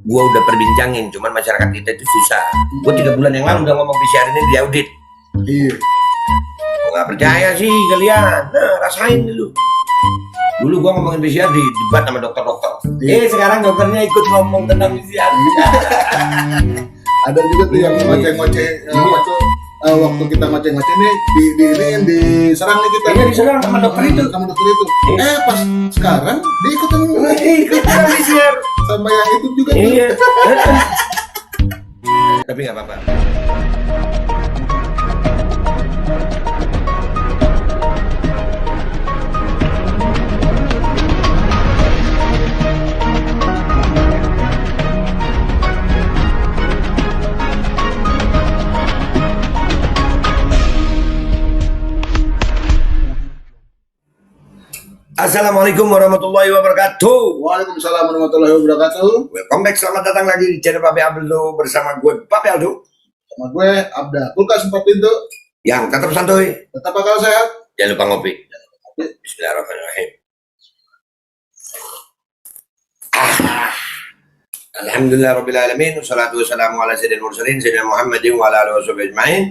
gua udah perbincangin, cuman masyarakat kita itu susah. Gua 3 bulan yang lalu udah ngomong PCR ini diaudit. Iya. Nggak percaya sih kalian. Nah, rasain dulu. Dulu gua ngomongin PCR di debat sama dokter-dokter. Sekarang dokternya ikut ngomong tentang PCR. Ada juga tuh yang ngoceh-ngoceh waktu kita ngoceh-ngoceh nih diserang nih kita. Iya, diserang sama dokter itu. Pas sekarang dia ikutan PCR sama yang itu juga. Iya. Tapi nggak apa-apa. Assalamualaikum warahmatullahi wabarakatuh. Waalaikumsalam warahmatullahi wabarakatuh. Welcome back, selamat datang lagi di channel Pape Abdul bersama gue Pape Aldo. Sama gue Abda, kulkas 4 pintu. Yang tetap santuy, Tetap akal sehat. jangan lupa ngopi. Bismillahirrahmanirrahim. Alhamdulillahirrahmanirrahim. Wassalatu wassalamu ala sayyidil mursalin sayyidina Muhammadin wa ala alihi washabihi ajma'in.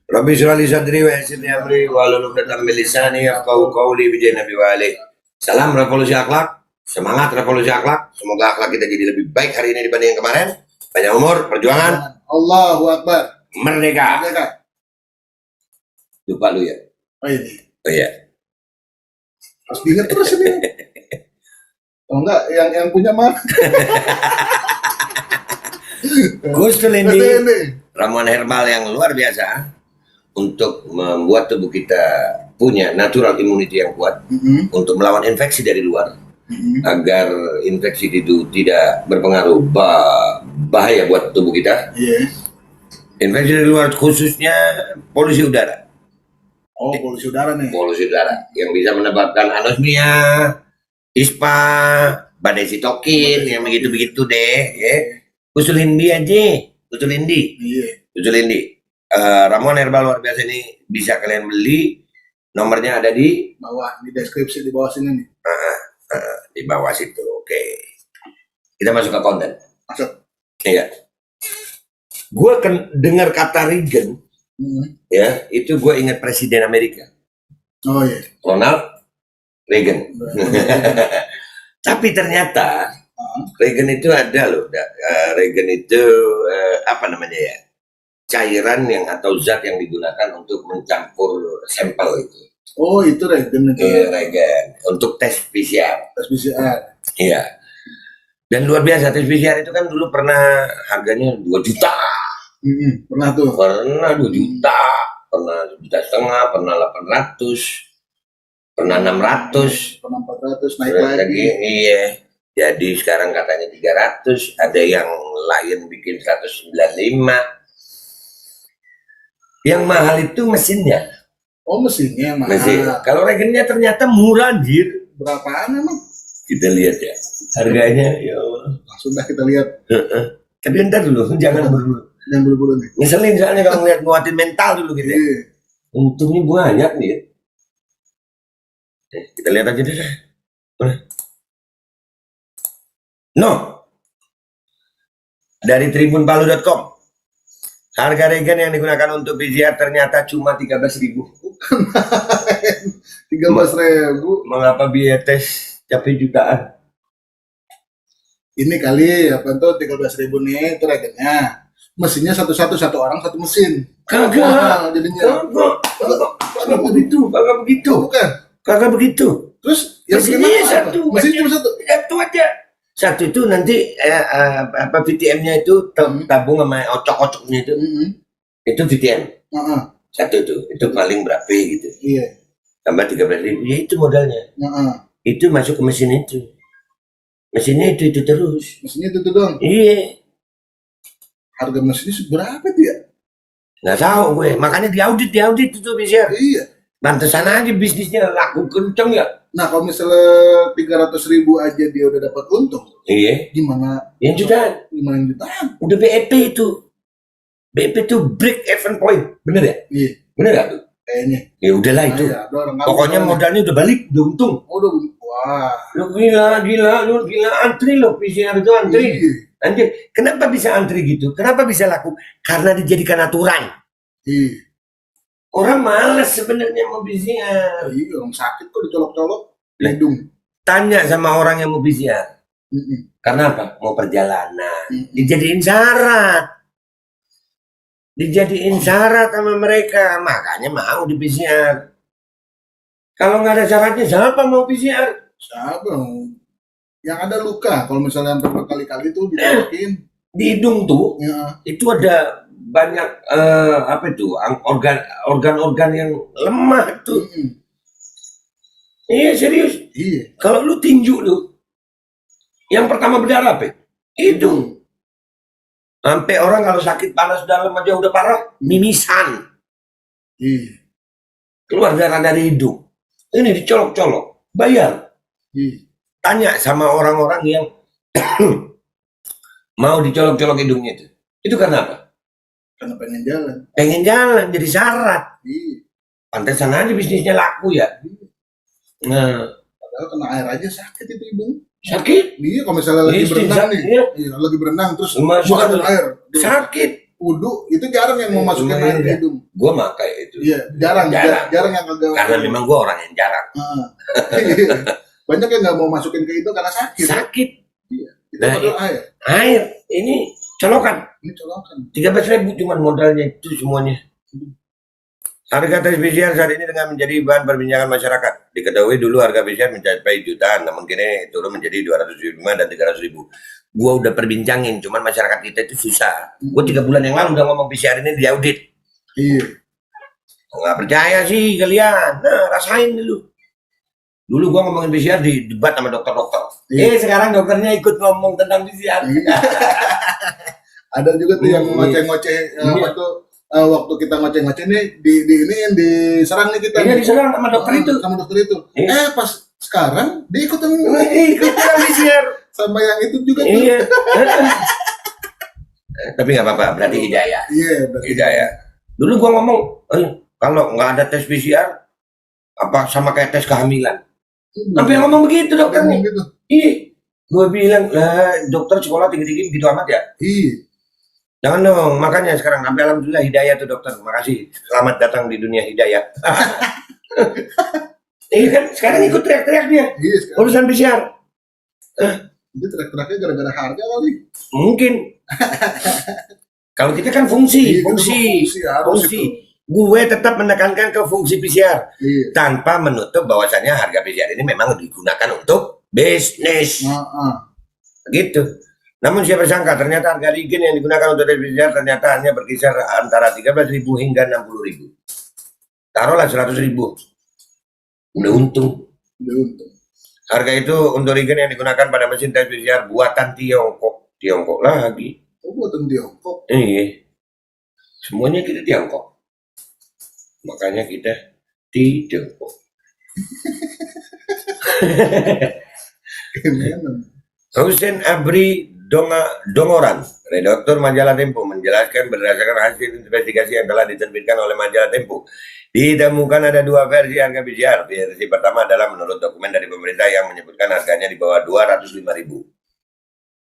Rabbi shrah li sadri wa yassir li amri wahlul 'uqdatam min lisani yafqahu qawli bi Nabi wa alihi. Salam revolusi akhlak, semangat revolusi akhlak. Semoga akhlak kita jadi lebih baik hari ini dibanding yang kemarin. Panjang umur, perjuangan, Allahu Akbar. merdeka. Merdeka. Lupa lu ya? Oh ini. Oh iya. Harus diingat terus ini. Oh enggak, yang punya mah. Gustul ini ini. ramuan herbal yang luar biasa untuk membuat tubuh kita punya natural immunity yang kuat untuk melawan infeksi dari luar agar infeksi itu tidak berpengaruh bahaya buat tubuh kita. Iya. Infeksi dari luar khususnya polusi udara. Oh, polusi udara nih. Polusi udara yang bisa menyebabkan anosmia, ispa, badai sitokin, yang begitu-begitu deh. Ya. Usul Indi aja, usul Indi. Iya. Usul Indi. Ramuan herbal luar biasa ini bisa kalian beli. Nomornya ada di Bawah, di deskripsi di bawah sini nih. di bawah situ. Oke. Kita masuk ke konten. Masuk. Iya. Gue kan dengar kata Reagan, ya itu gue ingat Presiden Amerika, Oh iya. Ronald Reagan. Tapi ternyata Reagan itu ada loh. Reagan itu apa namanya ya? Cairan yang atau zat yang digunakan untuk mencampur sampel itu. Oh itu Reagan itu. Iya, Reagan untuk tes PCR. Tes PCR. Iya. Dan luar biasa, tes PCR itu kan dulu pernah harganya 2 juta. Pernah tuh. Pernah 2 juta, pernah 1,5 juta, pernah 800, pernah 600, Pernah 400 naik pernah lagi. Iya. Jadi sekarang katanya 300, ada yang lain bikin 195. Yang mahal itu mesinnya. Oh mesinnya mahal. Mesin. Kalau regennya ternyata murah, anjir. Berapaan emang? Kita lihat ya. Harganya, ya Allah. Langsung dah kita lihat. Tapi ntar dulu, jangan buru-buru. Yang buru-buru nih. Ngeselin soalnya kalau ngeliat nguatin mental dulu gitu ya. Iya. Untungnya banyak nih ya. Kita lihat aja deh. No. Dari tribunpalu.com. Harga regen yang digunakan untuk PCR ternyata cuma 13.000. 13.000. Mengapa biaya tes capai jutaan? Ini kali apa tuh 13.000 nih itu regennya. Mesinnya satu orang satu mesin. Kagak. Mahal jadinya. Kagak begitu. Kagak begitu. Bukan. Kagak begitu. Terus yang Mesinnya bagaimana? satu. Mesin cuma satu. Satu aja. Satu itu nanti apa VTM-nya itu tabung sama ocok-ocoknya itu. Itu VTM. Satu itu paling berapa gitu. Iya. Tambah 13.000, ya itu modalnya. Itu masuk ke mesin itu. Mesinnya itu terus. Mesinnya itu doang. Iya. Harga mesinnya seberapa tuh ya? Nggak tahu gue, makanya diaudit itu bisa. Iya. Pantesan aja bisnisnya laku kenceng ya. Nah kalau misalnya 300.000 aja dia udah dapat untung, Iya. gimana? Yang jutaan. 5 jutaan. Udah BEP itu. BEP itu break even point, bener ya? Iya. Bener gak tuh? Kayaknya. Ya udahlah itu. Iya, ada orang Pokoknya ngambek. modalnya udah balik, udah untung. Oh, udah. Wah. Lu gila, antri lo PCR itu antri. Iya. Anjir, kenapa bisa antri gitu? Kenapa bisa laku? Karena dijadikan aturan. Iya. Orang malas sebenarnya mau PCR. Iya, orang sakit kok dicolok-colok Lah. hidung. Tanya sama orang yang mau PCR. Mm-mm. Karena apa? Mau perjalanan. Mm-mm. Dijadiin syarat. Dijadiin syarat sama mereka. Makanya mau di PCR. Kalau nggak ada syaratnya, siapa mau PCR? Siapa? Yang ada luka. Kalau misalnya sampai berkali-kali tuh ditolokin. Di hidung tuh, Ya. itu ada banyak apa itu organ-organ yang lemah tuh. Mm-mm. Iya serius. Iya. Kalau lu tinju lu, yang pertama berdarah apa? Hidung. Sampai orang kalau sakit panas dalam aja udah parah, mimisan. Iya. Keluar darah dari hidung. Ini dicolok-colok, bayar. Iya. Tanya sama orang-orang yang mau dicolok-colok hidungnya itu. Itu karena apa? Karena pengen jalan. Pengen jalan, jadi syarat. Iya. Pantesan aja bisnisnya laku ya. Nah, Padahal kena air aja sakit itu hidung. sakit. Iya, kalau misalnya lagi Iya, berenang nih. iya. Iya, lagi berenang terus Masukkan masukin air. Sakit. Wudhu itu jarang yang mau masukin Iya, air ke iya. hidung. Gua makai itu. Iya, jarang Jarang. yang kagak. Karena memang gua orang yang jarang. Ah. Iya. Banyak yang nggak mau masukin ke hidung karena sakit. Sakit. Itu Nah, padahal air. Air. Ini colokan. Ini colokan. 13.000 cuman modalnya itu semuanya. Harga tes PCR saat ini tengah menjadi bahan perbincangan masyarakat. Diketahui dulu harga PCR mencapai jutaan, namun kini turun menjadi 275 dan 300.000. Gua udah perbincangin, cuman masyarakat kita itu susah. Gua 3 bulan yang lalu udah ngomong PCR ini diaudit. Iya. Nggak percaya sih kalian. Nah, rasain dulu. Dulu gua ngomongin PCR di debat sama dokter-dokter. Iya. Sekarang dokternya ikut ngomong tentang PCR. Iya. Ada juga tuh yang ngoceh-ngoceh Iya. apa tuh waktu kita ngoceh-ngoceh nih diserang nih kita. Iya diserang sama dokter itu. Sama dokter itu. Iya. Pas sekarang dia ikutan Ikut PCR. sama yang itu juga tuh. Iya. Tapi nggak apa-apa, berarti hidayah. Iya, berarti. Hidayah. Dulu gua ngomong, kalau nggak ada tes PCR, apa sama kayak tes kehamilan. Sampai ngomong begitu dokternya. Gitu. Iya. Gua bilang, lah dokter sekolah tinggi-tinggi gitu amat ya. Iya. Jangan dong, makanya sekarang sampai alhamdulillah hidayah tuh dokter. Makasih. Selamat datang di dunia hidayah. Iya kan, sekarang ikut teriak-teriak dia. Iya, sekarang. Urusan PCR. Dia teriak-teriaknya gara-gara harga kali. Mungkin. Kalau kita kan fungsi, Iya, kita fungsi, harus fungsi. itu. Gue tetap menekankan ke fungsi PCR Iya. tanpa menutup bahwasannya harga PCR ini memang digunakan untuk bisnis. Gitu. Namun siapa sangka ternyata harga reagen yang digunakan untuk tes PCR ternyata hanya berkisar antara 13.000 hingga 60.000. Taruhlah 100.000. Udah untung. Udah untung. Harga itu untuk reagen yang digunakan pada mesin tes PCR buatan Tiongkok. Tiongkok lagi. Oh, buatan Tiongkok. Iya. Semuanya kita Tiongkok. Makanya kita di Tiongkok. Gimana? Hussein Abri Dongoran, redaktur majalah Tempo, menjelaskan berdasarkan hasil investigasi yang telah diterbitkan oleh majalah Tempo, ditemukan ada 2 versi harga PCR. Versi pertama adalah menurut dokumen dari pemerintah yang menyebutkan harganya di bawah 205.000.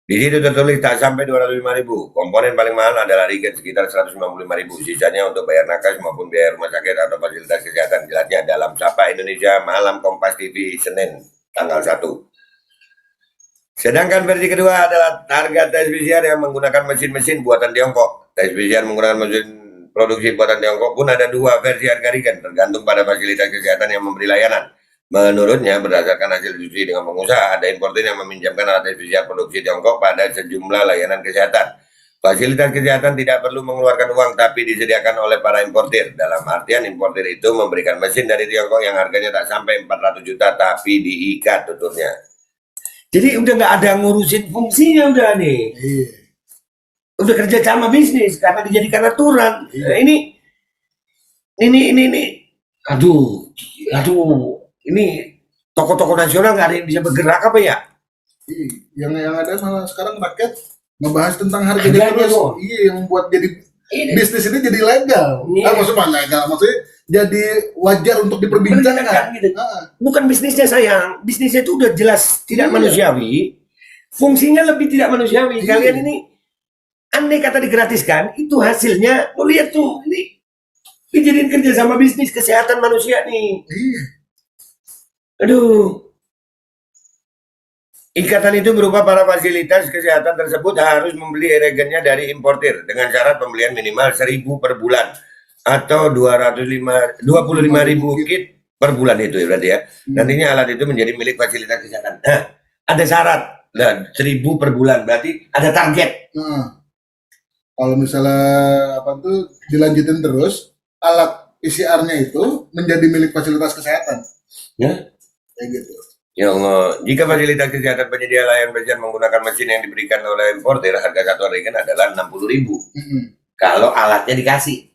Di situ tertulis tak sampai 205.000. Komponen paling mahal adalah reagen sekitar 195.000. Sisanya untuk bayar nakas maupun biaya rumah sakit atau fasilitas kesehatan. Jelasnya dalam Sapa Indonesia Malam Kompas TV Senin tanggal 1. Sedangkan versi kedua adalah harga tes PCR yang menggunakan mesin-mesin buatan Tiongkok. Tes PCR menggunakan mesin produksi buatan Tiongkok pun ada 2 versi harga reagen, tergantung pada fasilitas kesehatan yang memberi layanan. Menurutnya, berdasarkan hasil diskusi dengan pengusaha, ada importer yang meminjamkan alat tes PCR produksi Tiongkok pada sejumlah layanan kesehatan. Fasilitas kesehatan tidak perlu mengeluarkan uang, tapi disediakan oleh para importer. Dalam artian, importer itu memberikan mesin dari Tiongkok yang harganya tak sampai 400 juta, tapi diikat tuturnya. Jadi udah nggak ada ngurusin fungsinya udah nih. Iya. Udah kerja sama bisnis karena dijadikan aturan. Iya. Nah, ini. Aduh. Ini toko-toko nasional nggak ada yang bisa bergerak apa ya? Iya. Yang ada malah sekarang rakyat ngebahas tentang harga Harganya terus. doang. Iya, yang membuat jadi Ini. bisnis ini jadi legal. Iya. Maksudnya legal, maksudnya jadi wajar untuk diperbincangkan. Gitu. Bukan bisnisnya sayang, bisnisnya itu udah jelas tidak Iya. manusiawi. fungsinya lebih tidak manusiawi. Iya. Kalian ini andai kata digratiskan, itu hasilnya lo lihat tuh, ini dijadiin kerjasama bisnis kesehatan manusia nih. Iya. Aduh. Ikatan itu berupa para fasilitas kesehatan tersebut harus membeli reagennya dari importir dengan syarat pembelian minimal 1.000 per bulan atau 25.000 kit per bulan itu ya berarti ya. Nantinya alat itu menjadi milik fasilitas kesehatan. Nah, ada syarat. Nah, 1.000 per bulan berarti ada target. Nah, kalau misalnya apa tuh dilanjutin terus, alat PCR-nya itu menjadi milik fasilitas kesehatan. Ya. Kayak gitu. Ya Allah, jika fasilitas kesehatan penyedia layanan pasien menggunakan mesin yang diberikan oleh importer, harga satu reagen adalah 60.000. Kalau alatnya dikasih.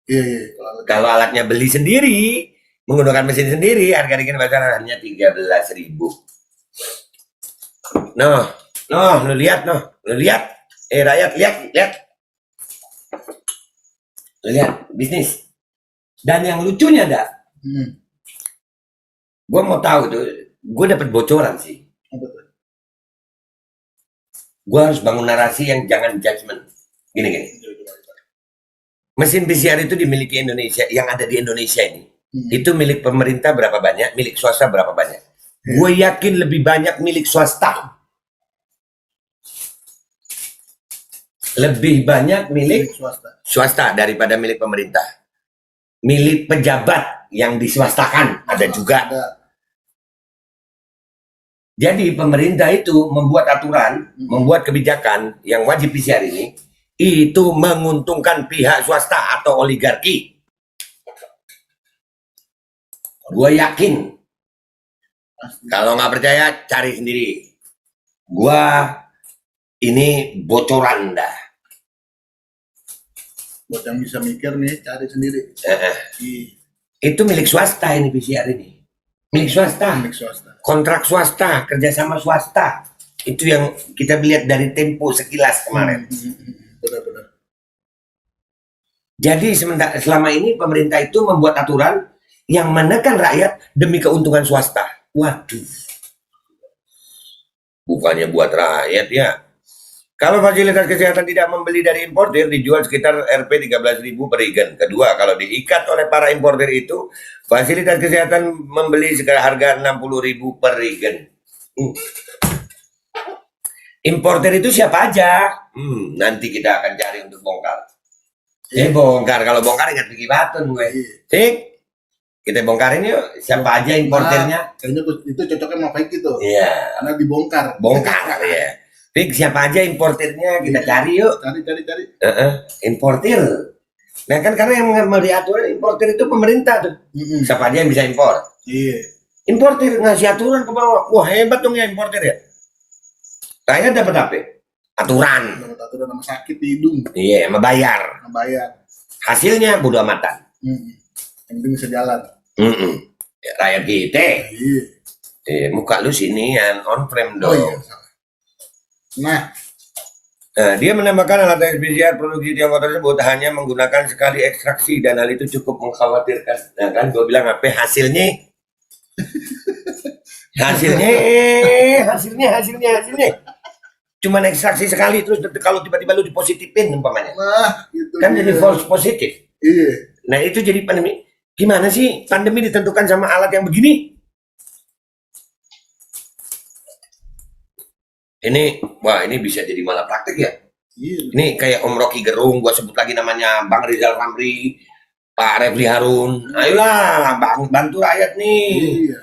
Iya, iya. Kalau alatnya beli sendiri, menggunakan mesin sendiri, harga reagen pasar hanya 13.000. Noh, lu lihat, lu lihat. Rakyat, lihat. Lu lihat, bisnis. Dan yang lucunya ada, gue mau tahu tuh, gue dapat bocoran sih. Gue harus bangun narasi yang jangan judgement. Gini. Mesin PCR itu dimiliki Indonesia, yang ada di Indonesia ini. Itu milik pemerintah berapa banyak, milik swasta berapa banyak. Gue yakin lebih banyak milik swasta. Lebih banyak milik swasta daripada milik pemerintah. Milik pejabat yang diswastakan ada juga. Jadi pemerintah itu membuat aturan, membuat kebijakan yang wajib PCR ini, itu menguntungkan pihak swasta atau oligarki. Gue yakin. Kalau nggak percaya, cari sendiri. Gue ini bocoran dah. Buat yang bisa mikir nih, cari sendiri. Itu milik swasta ini PCR ini. Milik swasta. Kontrak swasta, kerjasama swasta. Itu yang kita lihat dari Tempo sekilas kemarin. Benar. Jadi selama ini pemerintah itu membuat aturan yang menekan rakyat demi keuntungan swasta. Waduh. Bukannya buat rakyat ya. Kalau fasilitas kesehatan tidak membeli dari importer, dijual sekitar Rp 13.000 per reagen. Kedua, kalau diikat oleh para importer itu, fasilitas kesehatan membeli sekitar harga 60.000 per reagen. Importer itu siapa aja? Nanti kita akan cari untuk bongkar. Bongkar. Kalau bongkar ingat Vicky Batun gue. Sik. Kita bongkarin yuk. Siapa aja importernya? Kayaknya itu cocoknya sama Vicky tuh. Iya. Karena dibongkar. Bongkar ya. Vicky, siapa aja importernya? Kita cari yuk. Cari. Importer. Nah kan karena yang memberi aturan importer itu pemerintah tuh. Siapa aja yang bisa impor? Iya. Importer ngasih aturan ke bawah. Wah hebat dong ya importer ya. Rakyat dapat apa? Aturan. Dapat aturan sama sakit di hidung. Iya, membayar. Hasilnya bodo amatan. Yang penting bisa jalan. Ya, rakyat kita. Iya. Muka lu sini yang on frame dong. Oh iya. Nah, dia menambahkan alat tes PCR produksi Tiongkok tersebut hanya menggunakan sekali ekstraksi dan hal itu cukup mengkhawatirkan. Nah kan gue bilang apa hasilnya? Hasilnya. Cuman ekstraksi sekali terus kalau tiba-tiba lu dipositifin umpamanya. Nah, itu kan jadi false positif. Iya. Nah itu jadi pandemi. Gimana sih pandemi ditentukan sama alat yang begini? Ini bisa jadi malah praktek ya. Iya. Ini kayak Om Rocky Gerung, gua sebut lagi namanya Bang Rizal Ramli, Pak Refli Harun. Ayolah, bantu rakyat nih. Iya.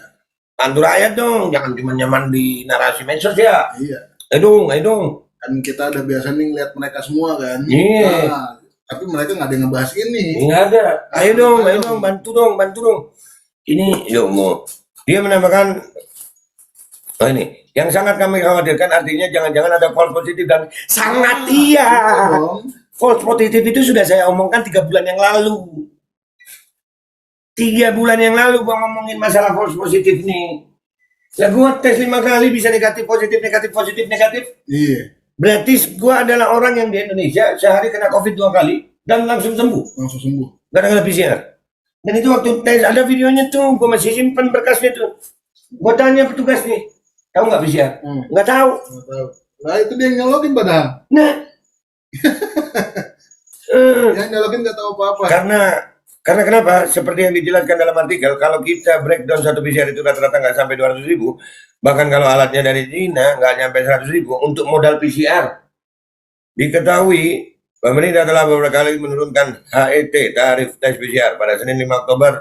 Bantu rakyat dong, jangan cuma nyaman di narasi medsos ya. Iya. Ayo dong. Kan kita udah biasa nih ngeliat mereka semua kan. Iya. Nah, tapi mereka nggak ada yang ngebahas ini. Nggak ada. Ayo dong, bantu dong. Ini, dia menambahkan, ini. Yang sangat kami khawatirkan artinya jangan-jangan ada false positif dan sangat iya. False positif itu sudah saya omongkan 3 bulan yang lalu. 3 bulan yang lalu gua ngomongin masalah false positif nih. Ya gua tes 5 kali bisa negatif positif. Iya. Berarti gua adalah orang yang di Indonesia sehari kena COVID 2 kali dan langsung sembuh. Gara-gara PCR. Dan itu waktu tes ada videonya tuh, gua masih simpen berkasnya tuh. Gua tanya petugas nih. Tahu nggak PCR? Nggak tahu. Nggak tahu. Lah itu dia yang nyolokin padahal. Nah, Yang nyolokin nggak tahu apa-apa. karena kenapa? Seperti yang dijelaskan dalam artikel, kalau kita breakdown satu PCR itu rata-rata nggak sampai 200.000, bahkan kalau alatnya dari Cina nggak nyampe 100.000 untuk modal PCR. Diketahui pemerintah telah beberapa kali menurunkan HET tarif tes PCR pada Senin 5 Oktober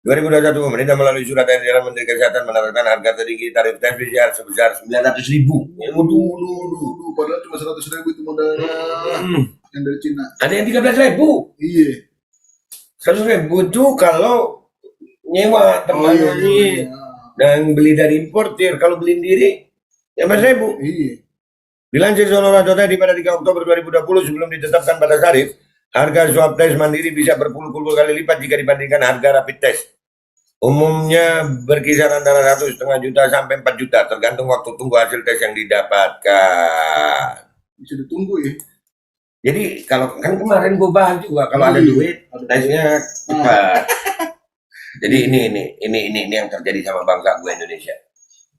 2021. Pemerintah melalui surat edaran Menteri Kesehatan menetapkan harga tertinggi tarif tes PCR sebesar 900.000. Dulu, padahal cuma 100.000 itu modalnya yang dari Cina. Ada yang 13.000. Iya. 100.000 itu kalau nyewa teman ini dan beli dari importir. Kalau beli sendiri 15.000. Iya. Dilansir Sonora.id pada 3 Oktober 2020 sebelum ditetapkan batas tarif, harga swab tes mandiri bisa berpuluh-puluh kali lipat jika dibandingkan harga rapid test. Umumnya berkisar antara 1,5 juta sampai 4 juta tergantung waktu tunggu hasil tes yang didapatkan. Bisa ditunggu ya. Jadi kalau kan kemarin gue bahas juga kalau ada duit tesnya cepat. Jadi ini yang terjadi sama bangsa gue Indonesia.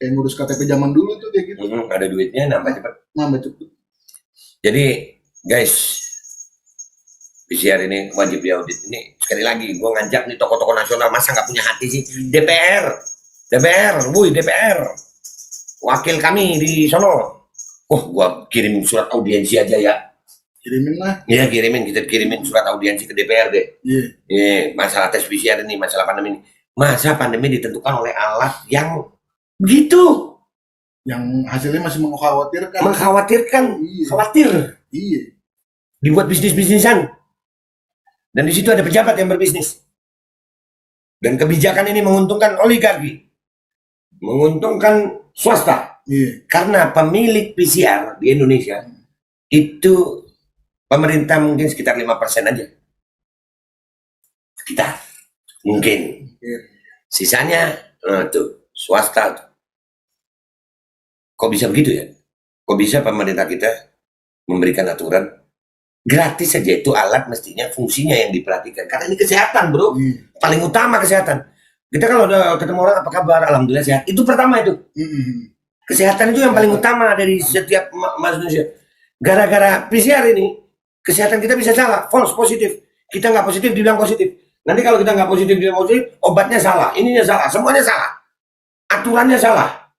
Kayak ngurus KTP zaman dulu tuh kayak gitu. Ada duitnya nambah cepat. Nambah cepet. Jadi guys, PCR ini wajib diaudit. Ini sekali lagi gue ngajak nih tokoh-tokoh nasional, masa nggak punya hati sih? DPR, DPR, wakil kami di sono. Oh, gue kirim surat audiensi aja ya. Kirimin lah. Iya kita kirimin surat audiensi ke DPR deh. Iya. Masalah tes PCR ini, masalah pandemi ini. Masa pandemi ditentukan oleh alat yang begitu? Yang hasilnya masih mengkhawatirkan. Iya. Khawatir. Iya. Dibuat bisnis-bisnisan. Dan di situ ada pejabat yang berbisnis. Dan kebijakan ini menguntungkan oligarki. Menguntungkan swasta. Iya. Karena pemilik PCR di Indonesia itu pemerintah mungkin sekitar 5% aja. Sekitar. Mungkin. Iya. Sisanya tuh swasta tuh. Kok bisa begitu ya? Kok bisa pemerintah kita memberikan aturan gratis saja? Itu alat mestinya fungsinya yang diperhatikan. Karena ini kesehatan bro. Paling utama kesehatan. Kita kalau udah ketemu orang apa kabar? Alhamdulillah sehat. Itu pertama itu. Kesehatan itu yang paling utama dari setiap manusia. Gara-gara PCR ini, kesehatan kita bisa salah. False positif. Kita nggak positif dibilang positif. Nanti kalau kita nggak positif dibilang positif, obatnya salah. Ininya salah. Semuanya salah. Aturannya salah.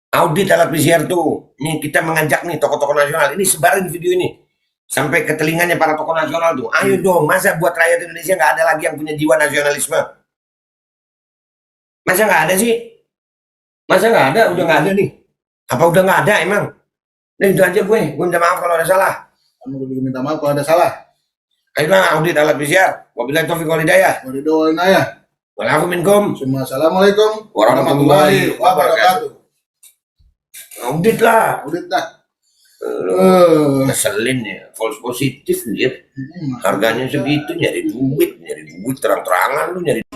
Audit alat PCR tuh. Ini kita mengajak nih tokoh-tokoh nasional. Ini sebarin video ini sampai ke telinganya para tokoh nasional tuh. Ayo dong, masa buat rakyat Indonesia nggak ada lagi yang punya jiwa nasionalisme? Masa nggak ada sih? Masa nggak ada? Udah nggak ada nih? Apa udah nggak ada emang? Nah itu aja gue minta maaf kalau ada salah. Kamu juga minta maaf kalau ada salah. Ayolah audit alat PCR. Wabillahi taufiq wal hidayah. Waalaikumsalam. Assalamualaikum warahmatullahi wabarakatuh. Audit lah. Ngeselin ya, false positif dia. Harganya segitu, nyari duit terang-terangan lu nyari